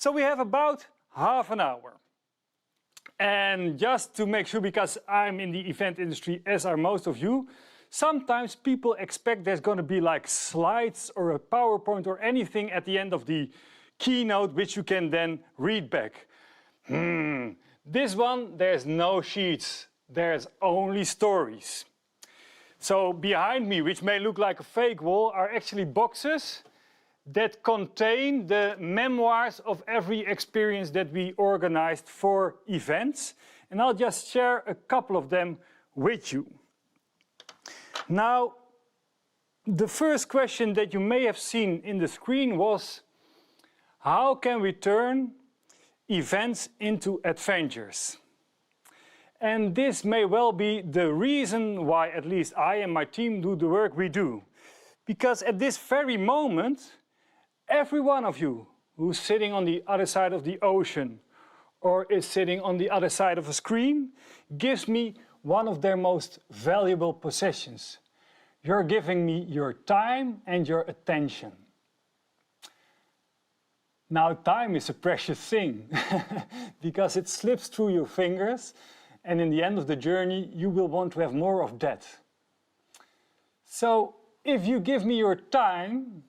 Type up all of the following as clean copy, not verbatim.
So we have about half an hour. And just to make sure, because I'm in the event industry, as are most of you, sometimes people expect there's going to be like slides or a PowerPoint or anything at the end of the keynote which you can then read back. This one, there's no sheets, there's only stories. So behind me, which may look like a fake wall, are actually boxes that contain the memoirs of every experience that we organized for events. And I'll just share a couple of them with you. Now, the first question that you may have seen in the screen was, how can we turn events into adventures? And this may well be the reason why at least I and my team do the work we do. Because at this very moment, every one of you who's sitting on the other side of the ocean or is sitting on the other side of a screen gives me one of their most valuable possessions. You're giving me your time and your attention. Now, time is a precious thing because it slips through your fingers, and in the end of the journey you will want to have more of that. So if you give me your time,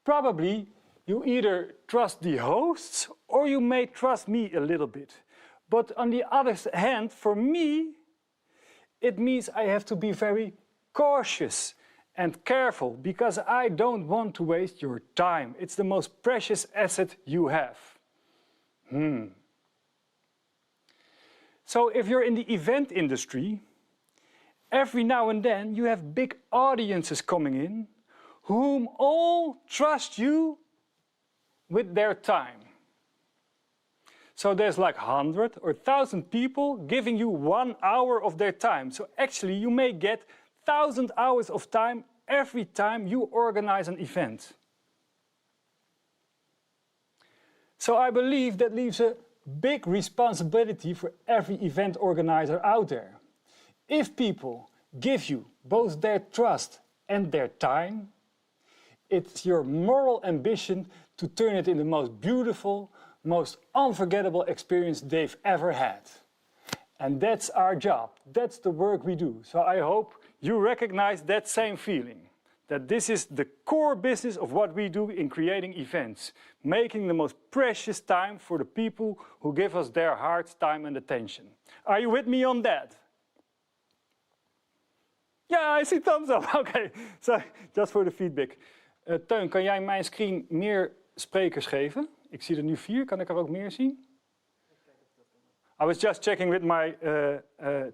probably you either trust the hosts or you may trust me a little bit. But on the other hand, for me, it means I have to be very cautious and careful because I don't want to waste your time. It's the most precious asset you have. So if you're in the event industry, every now and then you have big audiences coming in whom all trust you with their time. So there's like 100 or 1,000 people giving you 1 hour of their time. So actually you may get 1,000 hours of time every time you organize an event. So I believe that leaves a big responsibility for every event organizer out there. If people give you both their trust and their time, it's your moral ambition to turn it into the most beautiful, most unforgettable experience they've ever had. And that's our job. That's the work we do. So I hope you recognize that same feeling, that this is the core business of what we do in creating events, making the most precious time for the people who give us their hearts, time and attention. Are you with me on that? Yeah, I see thumbs up. Okay, so just for the feedback. Teun, kan jij mijn screen meer sprekers geven? Ik zie er nu 4, kan ik er ook meer zien? I was just checking with my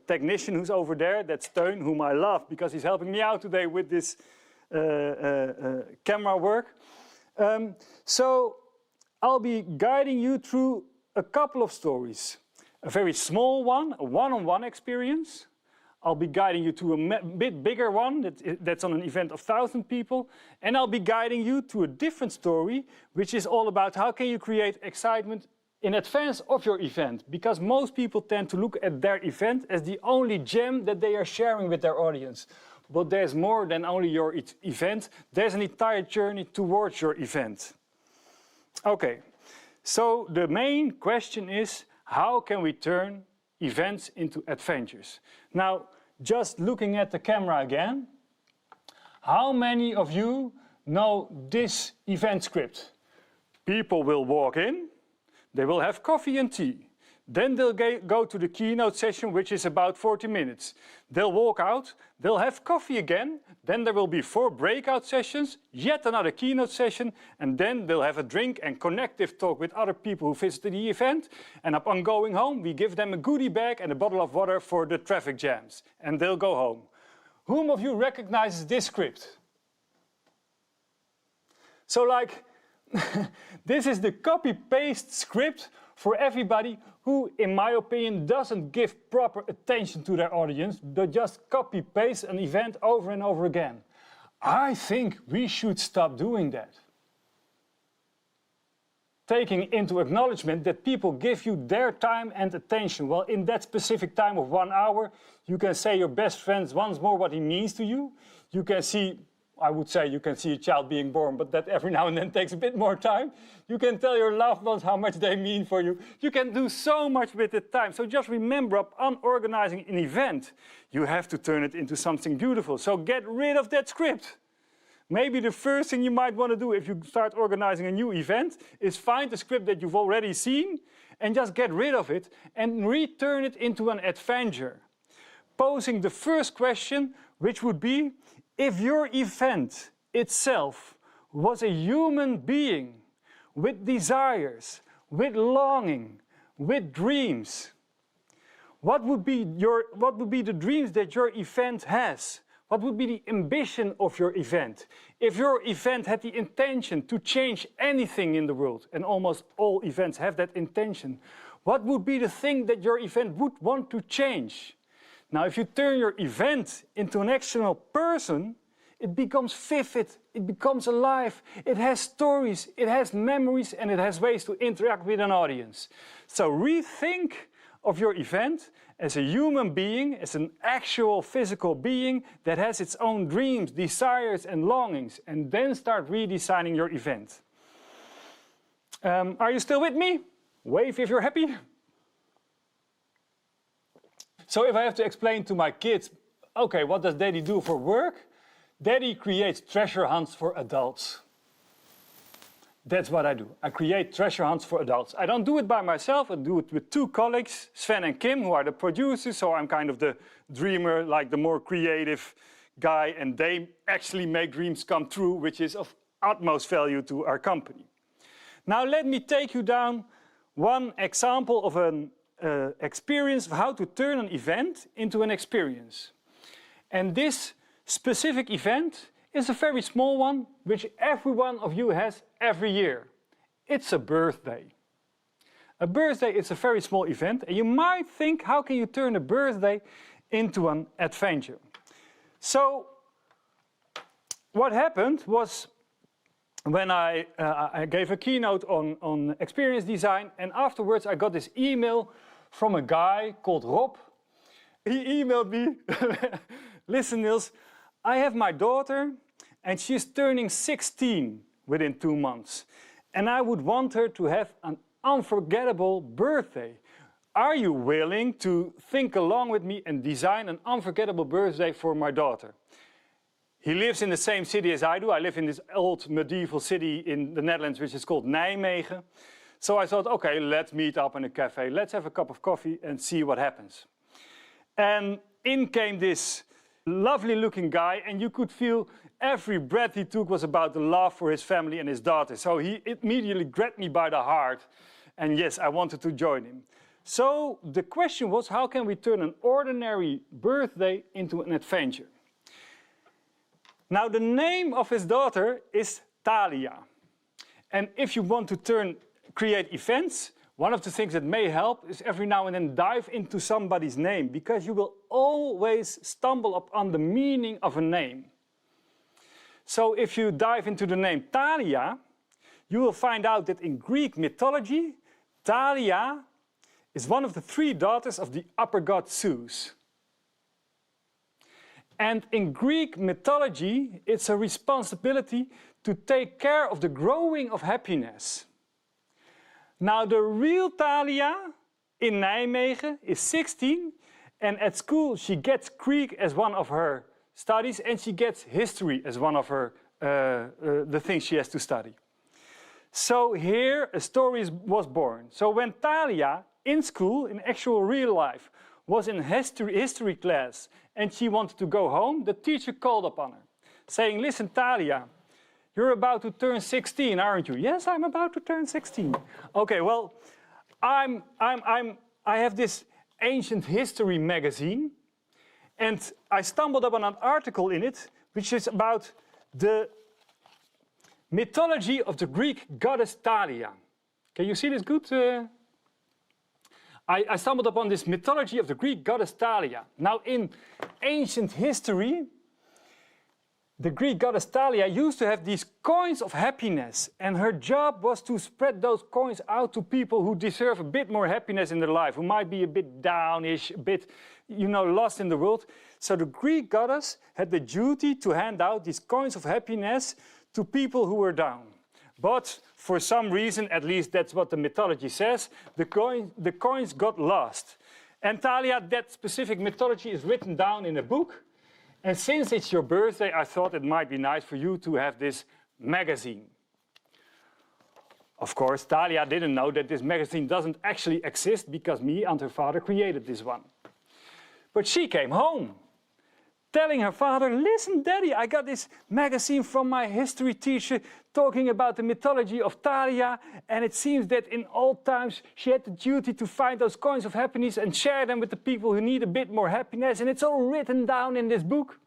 technician who's over there, that's Teun, whom I love because he's helping me out today with this camera work. So I'll be guiding you through a couple of stories. A very small one, a one-on-one experience. I'll be guiding you to a bit bigger one that's on an event of 1,000 people. And I'll be guiding you to a different story, which is all about how can you create excitement in advance of your event. Because most people tend to look at their event as the only gem that they are sharing with their audience. But there's more than only your event. There's an entire journey towards your event. Okay, so the main question is, how can we turn events into adventures? Now, just looking at the camera again, how many of you know this event script? People will walk in, they will have coffee and tea. Then they'll go to the keynote session, which is about 40 minutes. They'll walk out, they'll have coffee again, then there will be 4 breakout sessions, yet another keynote session, and then they'll have a drink and connective talk with other people who visited the event. And upon going home, we give them a goodie bag and a bottle of water for the traffic jams. And they'll go home. Whom of you recognizes this script? So like, this is the copy-paste script for everybody who, in my opinion, doesn't give proper attention to their audience, but just copy-paste an event over and over again. I think we should stop doing that. Taking into acknowledgement that people give you their time and attention. Well, in that specific time of 1 hour, you can say your best friend once more what he means to you. You can see I would say you can see a child being born, but that every now and then takes a bit more time. You can tell your loved ones how much they mean for you. You can do so much with the time. So just remember, upon organizing an event, you have to turn it into something beautiful. So get rid of that script. Maybe the first thing you might want to do if you start organizing a new event is find a script that you've already seen and just get rid of it and return it into an adventure. Posing the first question, which would be, if your event itself was a human being with desires, with longing, with dreams, what would be the dreams that your event has? What would be the ambition of your event? If your event had the intention to change anything in the world, and almost all events have that intention, what would be the thing that your event would want to change? Now, if you turn your event into an actual person, it becomes vivid, it becomes alive, it has stories, it has memories, and it has ways to interact with an audience. So rethink of your event as a human being, as an actual physical being that has its own dreams, desires, and longings, and then start redesigning your event. Are you still with me? Wave if you're happy. So if I have to explain to my kids, okay, what does Daddy do for work? Daddy creates treasure hunts for adults. That's what I do. I create treasure hunts for adults. I don't do it by myself, I do it with two colleagues, Sven and Kim, who are the producers, so I'm kind of the dreamer, like the more creative guy, and they actually make dreams come true, which is of utmost value to our company. Now let me take you down one example of an experience of how to turn an event into an experience. And this specific event is a very small one, which every one of you has every year. It's a birthday. A birthday is a very small event, and you might think, how can you turn a birthday into an adventure? So, what happened was, when I gave a keynote on experience design, and afterwards I got this email from a guy called Rob. He emailed me, listen Nils, I have my daughter and she's turning 16 within 2 months. And I would want her to have an unforgettable birthday. Are you willing to think along with me and design an unforgettable birthday for my daughter? He lives in the same city as I do. I live in this old medieval city in the Netherlands, which is called Nijmegen. So I thought, okay, let's meet up in a cafe. Let's have a cup of coffee and see what happens. And in came this lovely looking guy, and you could feel every breath he took was about the love for his family and his daughter. So he immediately grabbed me by the heart, and yes, I wanted to join him. So the question was, how can we turn an ordinary birthday into an adventure? Now the name of his daughter is Thalia. And if you want to create events, one of the things that may help is every now and then dive into somebody's name, because you will always stumble upon the meaning of a name. So if you dive into the name Thalia, you will find out that in Greek mythology, Thalia is one of the 3 daughters of the upper god Zeus. And in Greek mythology, it's a responsibility to take care of the growing of happiness. Now the real Thalia in Nijmegen is 16, and at school she gets Greek as one of her studies, and she gets history as one of her the things she has to study. So here a story was born. So when Thalia in school, in actual real life, was in history class and she wanted to go home, the teacher called upon her, saying, listen Thalia, you're about to turn 16, aren't you? Yes, I'm about to turn 16. Okay, well, I have this ancient history magazine, and I stumbled upon an article in it, which is about the mythology of the Greek goddess Thalia. Can you see this good? I stumbled upon this mythology of the Greek goddess Thalia. Now, in ancient history, the Greek goddess Thalia used to have these coins of happiness, and her job was to spread those coins out to people who deserve a bit more happiness in their life, who might be a bit downish, a bit, you know, lost in the world. So the Greek goddess had the duty to hand out these coins of happiness to people who were down. But for some reason, at least that's what the mythology says, the coins got lost. And Thalia, that specific mythology is written down in a book. And since it's your birthday, I thought it might be nice for you to have this magazine. Of course, Thalia didn't know that this magazine doesn't actually exist because me and her father created this one. But she came home, telling her father, listen, Daddy, I got this magazine from my history teacher talking about the mythology of Thalia, and it seems that in old times she had the duty to find those coins of happiness and share them with the people who need a bit more happiness, and it's all written down in this book.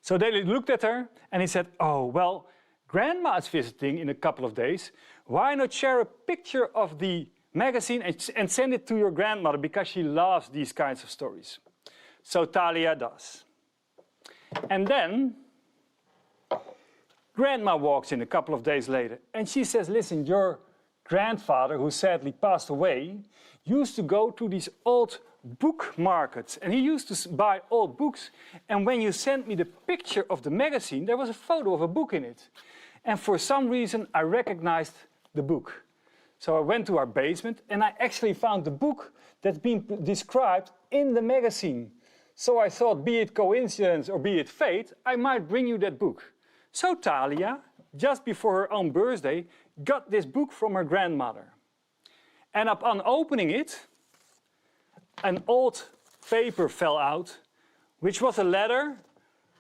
So they looked at her and he said, oh, well, Grandma is visiting in a couple of days. Why not share a picture of the magazine and send it to your grandmother, because she loves these kinds of stories. So Thalia does. And then Grandma walks in a couple of days later and she says, listen, your grandfather, who sadly passed away, used to go to these old book markets and he used to buy old books, and when you sent me the picture of the magazine, there was a photo of a book in it. And for some reason I recognized the book. So I went to our basement and I actually found the book that's been described in the magazine. So I thought, be it coincidence or be it fate, I might bring you that book. So Thalia, just before her own birthday, got this book from her grandmother. And upon opening it, an old paper fell out, which was a letter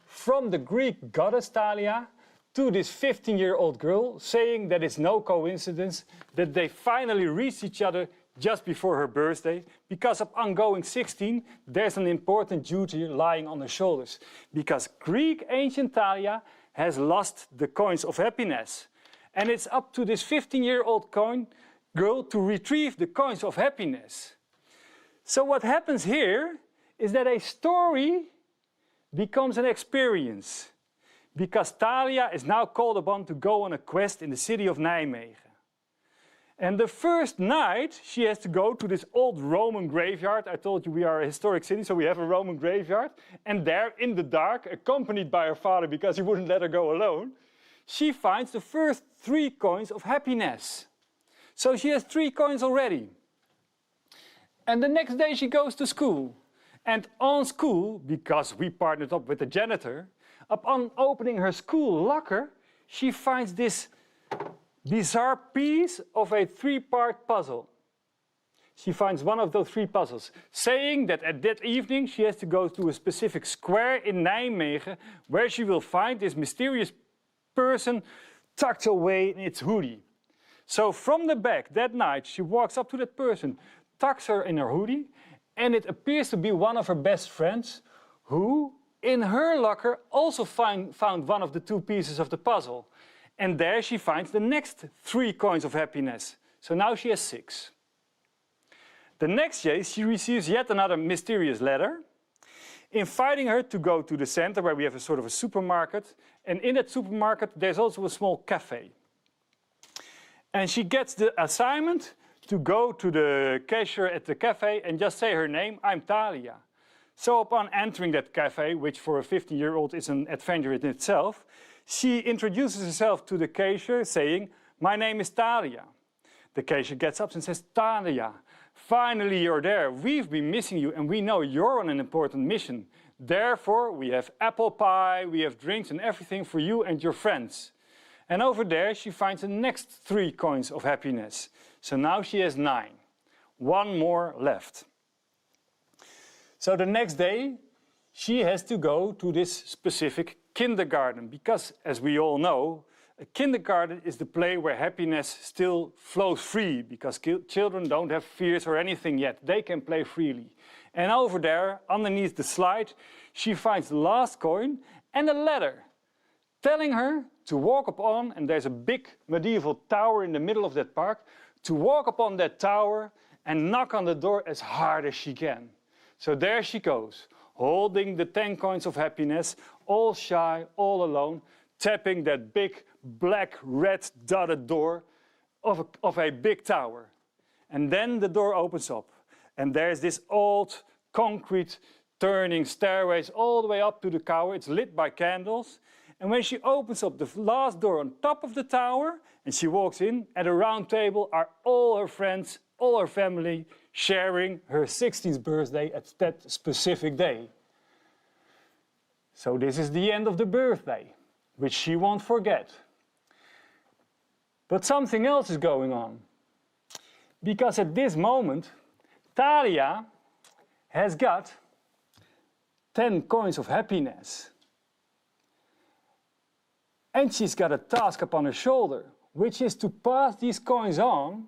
from the Greek goddess Thalia to this 15-year-old girl, saying that it's no coincidence that they finally reached each other just before her birthday, because upon going 16, there's an important duty lying on her shoulders. Because Greek ancient Thalia has lost the coins of happiness. And it's up to this 15-year-old girl to retrieve the coins of happiness. So what happens here is that a story becomes an experience, because Thalia is now called upon to go on a quest in the city of Nijmegen. And the first night she has to go to this old Roman graveyard. I told you we are a historic city, so we have a Roman graveyard. And there in the dark, accompanied by her father because he wouldn't let her go alone, she finds the first 3 coins of happiness. So she has 3 coins already. And the next day she goes to school. And on school, because we partnered up with the janitor, upon opening her school locker, she finds this bizarre piece of a 3-part puzzle. She finds one of those 3 puzzles, saying that at that evening she has to go to a specific square in Nijmegen where she will find this mysterious person tucked away in its hoodie. So from the back that night she walks up to that person, tucks her in her hoodie, and it appears to be one of her best friends who, in her locker, also found one of the 2 pieces of the puzzle. And there she finds the next 3 coins of happiness. So now she has 6. The next day she receives yet another mysterious letter, inviting her to go to the center where we have a sort of a supermarket. And in that supermarket there's also a small cafe. And she gets the assignment to go to the cashier at the cafe and just say her name, I'm Thalia. So upon entering that cafe, which for a 15-year-old is an adventure in itself, she introduces herself to the cashier saying, my name is Thalia. The cashier gets up and says, Thalia, finally you're there. We've been missing you and we know you're on an important mission. Therefore, we have apple pie, we have drinks and everything for you and your friends. And over there she finds the next 3 coins of happiness. So now she has 9. 1 more left. So the next day she has to go to this specific kindergarten, because as we all know, a kindergarten is the place where happiness still flows free, because children don't have fears or anything yet. They can play freely. And over there, underneath the slide, she finds the last coin and a letter telling her to walk upon, and there's a big medieval tower in the middle of that park, to walk upon that tower and knock on the door as hard as she can. So there she goes, holding the 10 coins of happiness, all shy, all alone, tapping that big black red dotted door of a big tower. And then the door opens up and there's this old concrete turning stairways all the way up to the tower. It's lit by candles. And when she opens up the last door on top of the tower and she walks in, at a round table are all her friends, all her family, sharing her 16th birthday at that specific day. So this is the end of the birthday, which she won't forget. But something else is going on. Because at this moment, Talia has got 10 coins of happiness. And she's got a task upon her shoulder, which is to pass these coins on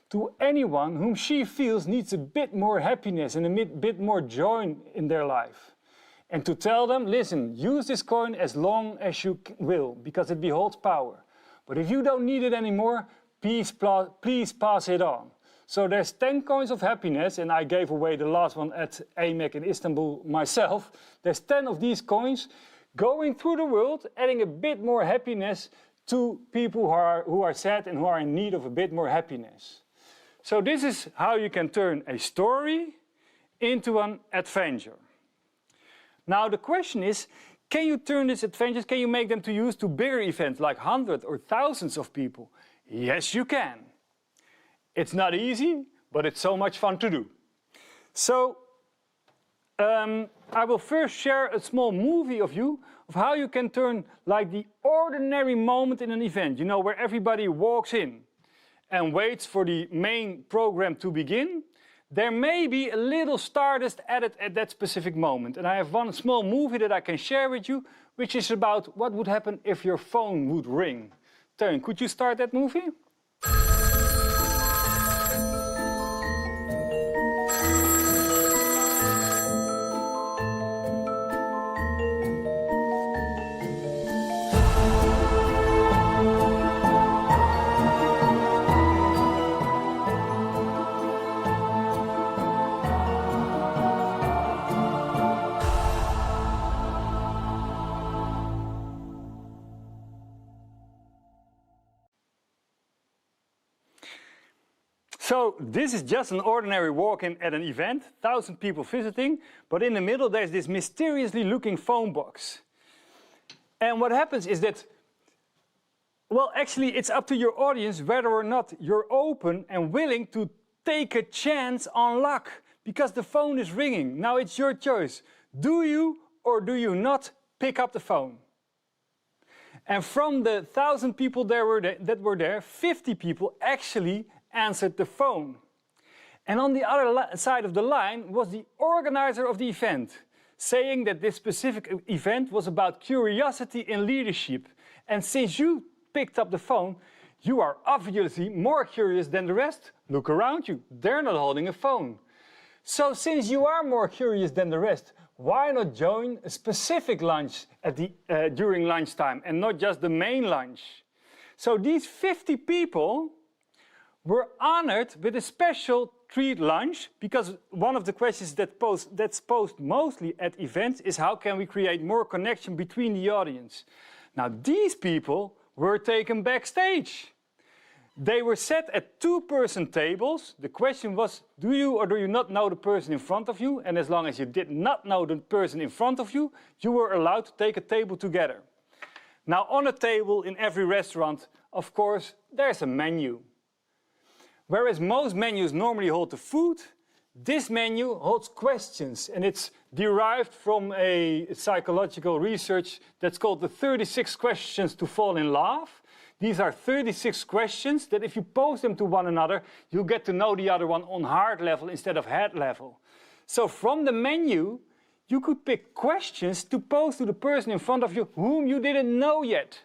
to anyone whom she feels needs a bit more happiness and a bit more joy in their life. And to tell them, listen, use this coin as long as you will, because it beholds power. But if you don't need it anymore, please pass it on. So there's 10 coins of happiness, and I gave away the last one at IMEX in Istanbul myself. There's 10 of these coins going through the world, adding a bit more happiness to people who are sad and who are in need of a bit more happiness. So this is how you can turn a story into an adventure. Now the question is, can you turn these adventures, can you make them to use to bigger events like hundreds or thousands of people? Yes, you can. It's not easy, but it's so much fun to do. So I will first share a small movie of how you can turn like the ordinary moment in an event, you know, where everybody walks in and waits for the main program to begin. There may be a little stardust added at that specific moment. And I have one small movie that I can share with you, which is about what would happen if your phone would ring. Teun, could you start that movie? So this is just an ordinary walk-in at an event, 1,000 people visiting, but in the middle there's this mysteriously looking phone box. And what happens is that, well, actually it's up to your audience whether or not you're open and willing to take a chance on luck, because the phone is ringing. Now it's your choice. Do you or do you not pick up the phone? And from the 1,000 people that were there, 50 people actually answered the phone. And on the other side of the line was the organizer of the event, saying that this specific event was about curiosity and leadership. And since you picked up the phone, you are obviously more curious than the rest. Look around you, they're not holding a phone. So since you are more curious than the rest, why not join a specific lunch during lunchtime and not just the main lunch? So these 50 people were honored with a special treat lunch, because one of the questions that's posed mostly at events is how can we create more connection between the audience. Now these people were taken backstage. They were set at 2-person tables. The question was, do you or do you not know the person in front of you? And as long as you did not know the person in front of you, you were allowed to take a table together. Now on a table in every restaurant, of course, there's a menu. Whereas most menus normally hold the food, this menu holds questions, and it's derived from a psychological research that's called the 36 questions to fall in love. These are 36 questions that if you pose them to one another, you'll get to know the other one on heart level instead of head level. So from the menu, you could pick questions to pose to the person in front of you whom you didn't know yet.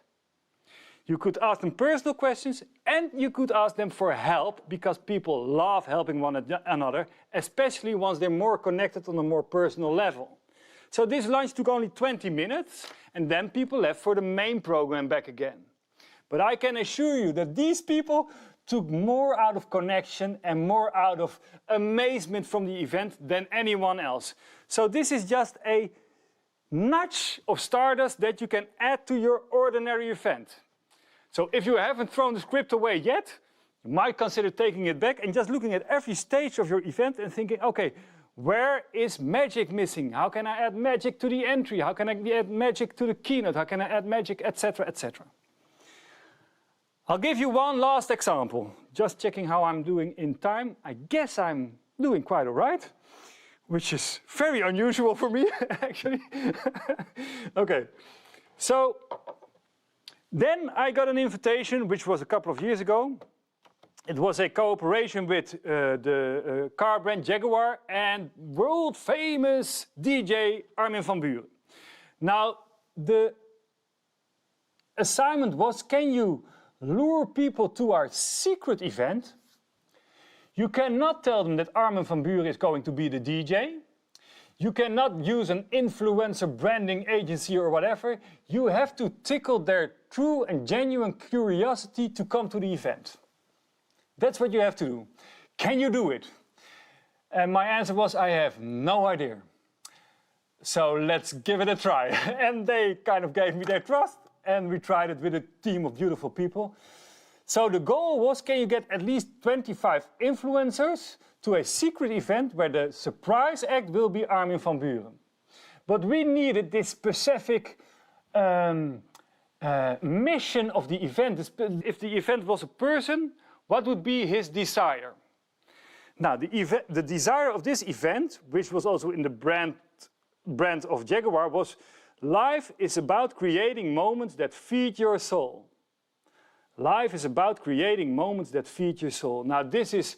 You could ask them personal questions, and you could ask them for help, because people love helping one another, especially once they're more connected on a more personal level. So this lunch took only 20 minutes, and then people left for the main program back again. But I can assure you that these people took more out of connection and more out of amazement from the event than anyone else. So this is just a nudge of stardust that you can add to your ordinary event. So if you haven't thrown the script away yet, you might consider taking it back and just looking at every stage of your event and thinking, okay, where is magic missing? How can I add magic to the entry? How can I add magic to the keynote? How can I add magic, etc., etc.? I'll give you one last example. Just checking how I'm doing in time. I guess I'm doing quite all right, which is very unusual for me, actually. Okay, so then I got an invitation, which was a couple of years ago. It was a cooperation with the car brand Jaguar and world famous DJ Armin van Buuren. Now, the assignment was, can you lure people to our secret event? You cannot tell them that Armin van Buuren is going to be the DJ. You cannot use an influencer branding agency or whatever. You have to tickle their true and genuine curiosity to come to the event. That's what you have to do. Can you do it? And my answer was, I have no idea. So let's give it a try. And they kind of gave me their trust, and we tried it with a team of beautiful people. So the goal was, can you get at least 25 influencers to a secret event where the surprise act will be Armin van Buuren. But we needed this specific mission of the event. If the event was a person, what would be his desire? Now, the desire of this event, which was also in the brand of Jaguar, was life is about creating moments that feed your soul. Life is about creating moments that feed your soul. Now, this is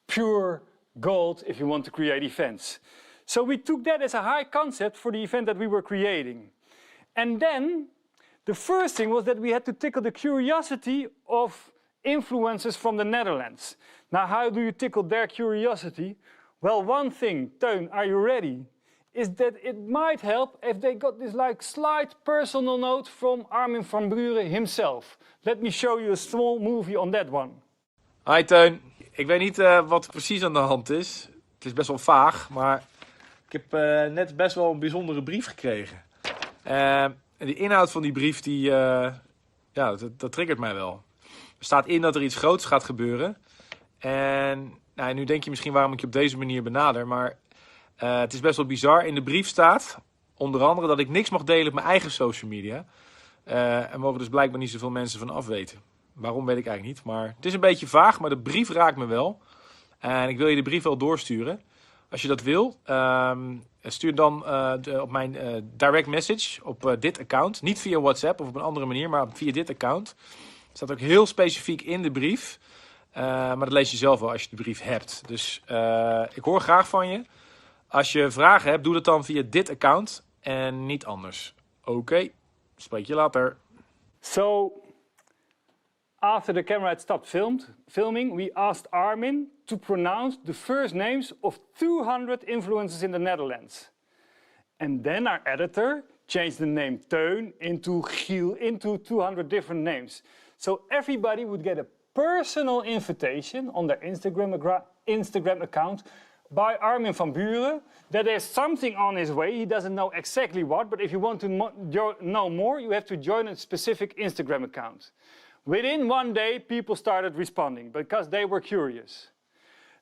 pure gold if you want to create events. So we took that as a high concept for the event that we were creating. And then the first thing was that we had to tickle the curiosity of influencers from the Netherlands. Now, how do you tickle their curiosity? Well, one thing, Teun, are you ready? Is that it might help if they got this like slight personal note from Armin van Buuren himself. Let me show you a small movie on that one. Hi Teun, ik weet niet wat er precies aan de hand is. Het is best wel vaag, maar ik heb net best wel een bijzondere brief gekregen. En de inhoud van die brief, dat triggert mij wel. Er staat in dat er iets groots gaat gebeuren. En nou, nu denk je misschien waarom ik je op deze manier benader, maar het is best wel bizar. In de brief staat onder andere dat ik niks mag delen op mijn eigen social media. Er mogen dus blijkbaar niet zoveel mensen van afweten. Waarom weet ik eigenlijk niet, maar het is een beetje vaag, maar de brief raakt me wel. En ik wil je de brief wel doorsturen. Als je dat wil, stuur dan op mijn direct message op dit account. Niet via WhatsApp of op een andere manier, maar via dit account. Het staat ook heel specifiek in de brief. Maar dat lees je zelf wel als je de brief hebt. Dus ik hoor graag van je. Als je vragen hebt, doe dat dan via dit account en niet anders. Oké, spreek je later. So, after the camera had stopped filming, we asked Armin to pronounce the first names of 200 influencers in the Netherlands. And then our editor changed the name Teun into Giel, into 200 different names. So everybody would get a personal invitation on their Instagram account by Armin van Buuren, that there's something on his way. He doesn't know exactly what, but if you want to know more, you have to join a specific Instagram account. Within one day, people started responding because they were curious.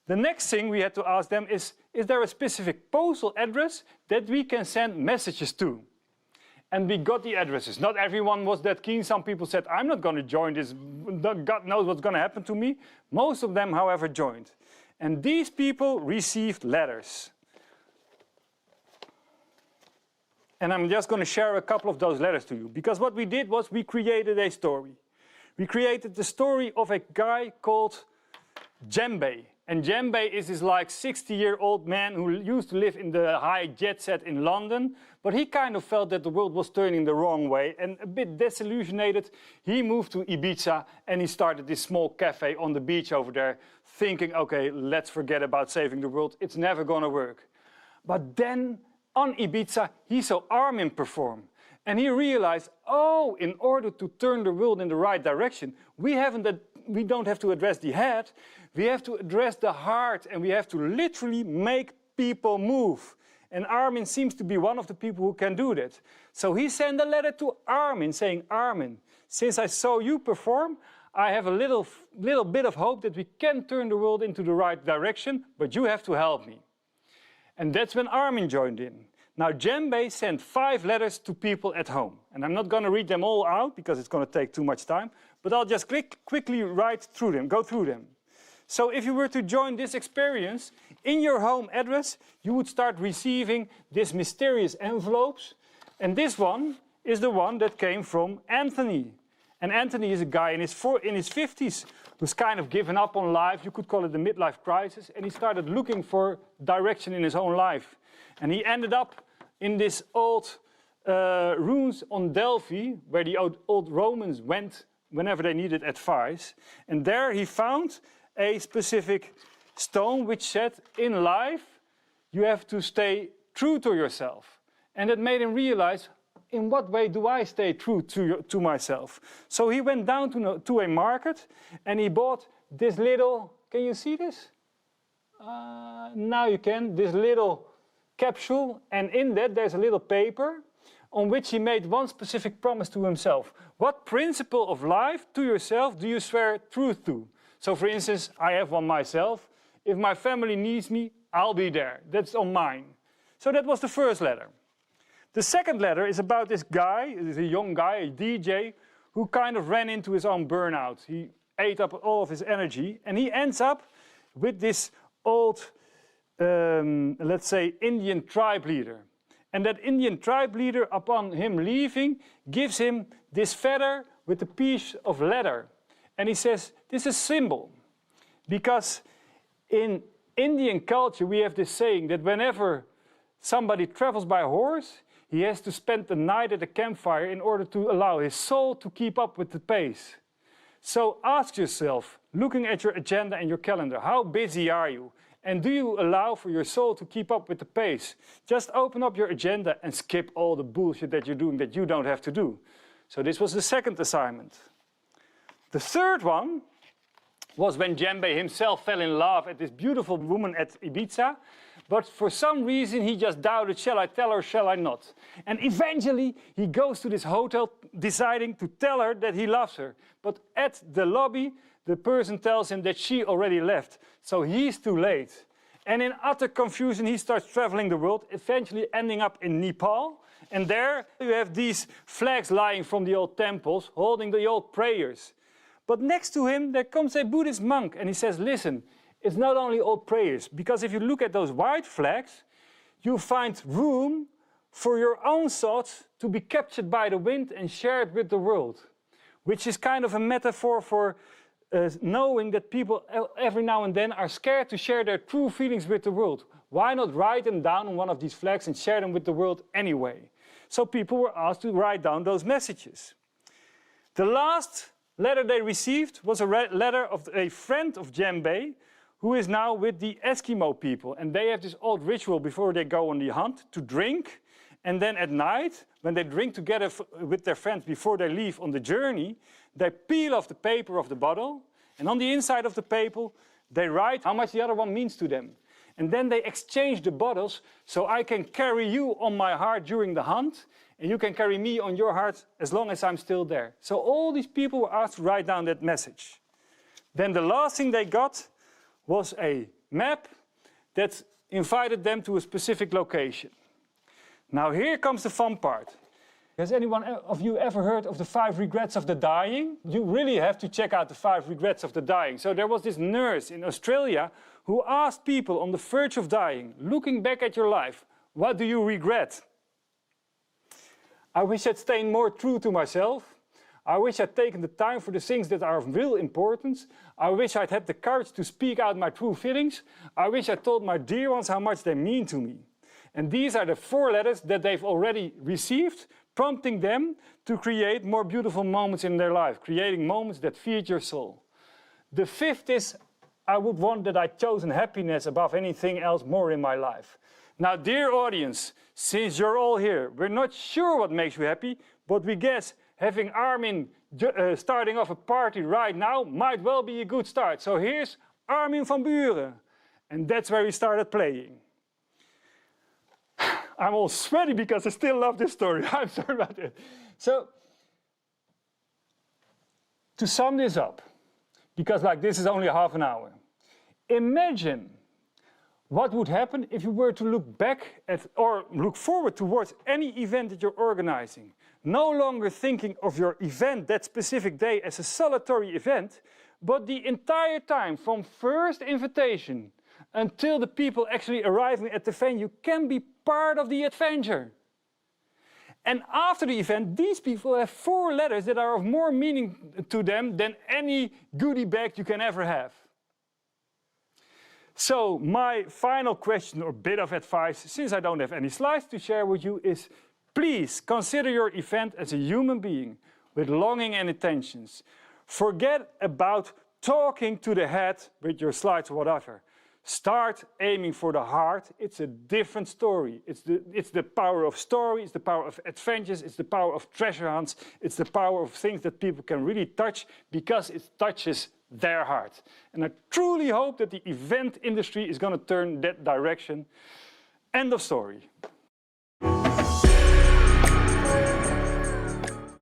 The next thing we had to ask them is there a specific postal address that we can send messages to? And we got the addresses. Not everyone was that keen. Some people said, I'm not going to join this. God knows what's going to happen to me. Most of them, however, joined. And these people received letters. And I'm just going to share a couple of those letters to you. Because what we did was we created a story. We created the story of a guy called Djembe. And Djembe is this like 60-year-old man who used to live in the high jet set in London. But he kind of felt that the world was turning the wrong way. And a bit disillusioned, he moved to Ibiza and he started this small cafe on the beach over there, thinking, okay, let's forget about saving the world. It's never going to work. But then on Ibiza, he saw Armin perform. And he realized, oh, in order to turn the world in the right direction, we haven't we don't have to address the head, we have to address the heart, and we have to literally make people move. And Armin seems to be one of the people who can do that. So he sent a letter to Armin saying, Armin, since I saw you perform, I have a little bit of hope that we can turn the world into the right direction, but you have to help me. And that's when Armin joined in. Now Djembe sent 5 letters to people at home. And I'm not going to read them all out because it's going to take too much time, but I'll just quickly go through them. So if you were to join this experience, in your home address, you would start receiving these mysterious envelopes. And this one is the one that came from Anthony. And Anthony is a guy in his 50s who's kind of given up on life. You could call it the midlife crisis. And he started looking for direction in his own life. And he ended up in this old ruins on Delphi, where the old Romans went whenever they needed advice. And there he found a specific stone which said, in life, you have to stay true to yourself. And it made him realize, in what way do I stay true to myself? So he went down to a market and he bought this little, can you see this? Now you can, this little capsule, and in that there's a little paper on which he made one specific promise to himself. What principle of life to yourself do you swear truth to? So for instance, I have one myself. If my family needs me, I'll be there. That's on mine. So that was the first letter. The second letter is about this guy, a young guy, a DJ, who kind of ran into his own burnout. He ate up all of his energy, and he ends up with this old, let's say, Indian tribe leader. And that Indian tribe leader, upon him leaving, gives him this feather with a piece of leather. And he says, this is a symbol. Because in Indian culture, we have this saying that whenever somebody travels by horse, he has to spend the night at a campfire in order to allow his soul to keep up with the pace. So ask yourself, looking at your agenda and your calendar, how busy are you? And do you allow for your soul to keep up with the pace? Just open up your agenda and skip all the bullshit that you're doing that you don't have to do. So this was the second assignment. The third one was when Djembe himself fell in love at this beautiful woman at Ibiza. But for some reason he just doubted, shall I tell her, shall I not? And eventually he goes to this hotel deciding to tell her that he loves her. But at the lobby, the person tells him that she already left. So he's too late. And in utter confusion he starts traveling the world, eventually ending up in Nepal. And there you have these flags lying from the old temples, holding the old prayers. But next to him there comes a Buddhist monk and he says, listen, it's not only old prayers, because if you look at those white flags, you find room for your own thoughts to be captured by the wind and shared with the world, which is kind of a metaphor for knowing that people every now and then are scared to share their true feelings with the world. Why not write them down on one of these flags and share them with the world anyway? So people were asked to write down those messages. The last letter they received was a letter of a friend of Djembe, who is now with the Eskimo people. And they have this old ritual before they go on the hunt to drink. And then at night, when they drink together with their friends before they leave on the journey, they peel off the paper of the bottle. And on the inside of the paper, they write how much the other one means to them. And then they exchange the bottles, so I can carry you on my heart during the hunt, and you can carry me on your heart as long as I'm still there. So all these people were asked to write down that message. Then the last thing they got was a map that invited them to a specific location. Now here comes the fun part. Has anyone of you ever heard of the 5 regrets of the dying? You really have to check out the 5 regrets of the dying. So there was this nurse in Australia who asked people on the verge of dying, looking back at your life, what do you regret? I wish I'd stayed more true to myself. I wish I'd taken the time for the things that are of real importance. I wish I'd had the courage to speak out my true feelings. I wish I told my dear ones how much they mean to me. And these are the 4 letters that they've already received, prompting them to create more beautiful moments in their life, creating moments that feed your soul. The 5th is, I would want that I'd chosen happiness above anything else more in my life. Now, dear audience, since you're all here, we're not sure what makes you happy, but we guess having Armin starting off a party right now might well be a good start. So here's Armin van Buuren. And that's where we started playing. I'm all sweaty because I still love this story. I'm sorry about it. So, to sum this up, because like this is only half an hour, imagine what would happen if you were to look back at or look forward towards any event that you're organizing. No longer thinking of your event that specific day as a solitary event, but the entire time from first invitation until the people actually arriving at the venue can be part of the adventure. And after the event, these people have 4 letters that are of more meaning to them than any goodie bag you can ever have. So my final question or bit of advice, since I don't have any slides to share with you, is please consider your event as a human being with longing and intentions. Forget about talking to the head with your slides or whatever. Start aiming for the heart. It's a different story. It's the power of story, it's the power of adventures, it's the power of treasure hunts, it's the power of things that people can really touch because it touches their heart. And I truly hope that the event industry is going to turn that direction. End of story.